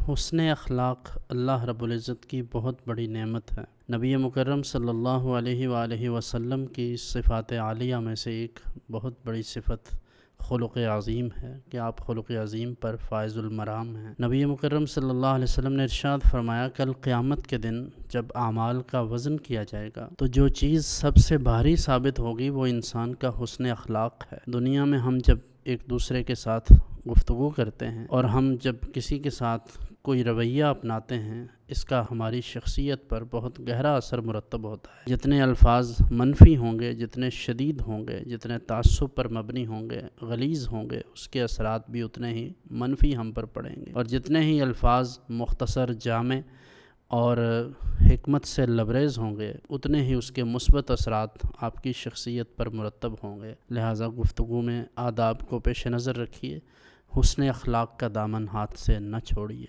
حسن اخلاق اللہ رب العزت کی بہت بڑی نعمت ہے۔ نبی مکرم صلی اللہ علیہ وآلہ وسلم کی صفات عالیہ میں سے ایک بہت بڑی صفت خلق عظیم ہے کہ آپ خلق عظیم پر فائز المرام ہیں۔ نبی مکرم صلی اللہ علیہ وسلم نے ارشاد فرمایا، کل قیامت کے دن جب اعمال کا وزن کیا جائے گا تو جو چیز سب سے بھاری ثابت ہوگی وہ انسان کا حسن اخلاق ہے۔ دنیا میں ہم جب ایک دوسرے کے ساتھ گفتگو کرتے ہیں اور ہم جب کسی کے ساتھ کوئی رویہ اپناتے ہیں، اس کا ہماری شخصیت پر بہت گہرا اثر مرتب ہوتا ہے۔ جتنے الفاظ منفی ہوں گے، جتنے شدید ہوں گے، جتنے تعصب پر مبنی ہوں گے، غلیظ ہوں گے، اس کے اثرات بھی اتنے ہی منفی ہم پر پڑیں گے، اور جتنے ہی الفاظ مختصر، جامع اور حکمت سے لبریز ہوں گے، اتنے ہی اس کے مثبت اثرات آپ کی شخصیت پر مرتب ہوں گے۔ لہٰذا گفتگو میں آداب کو پیش نظر رکھیے، حسن اخلاق کا دامن ہاتھ سے نہ چھوڑیے۔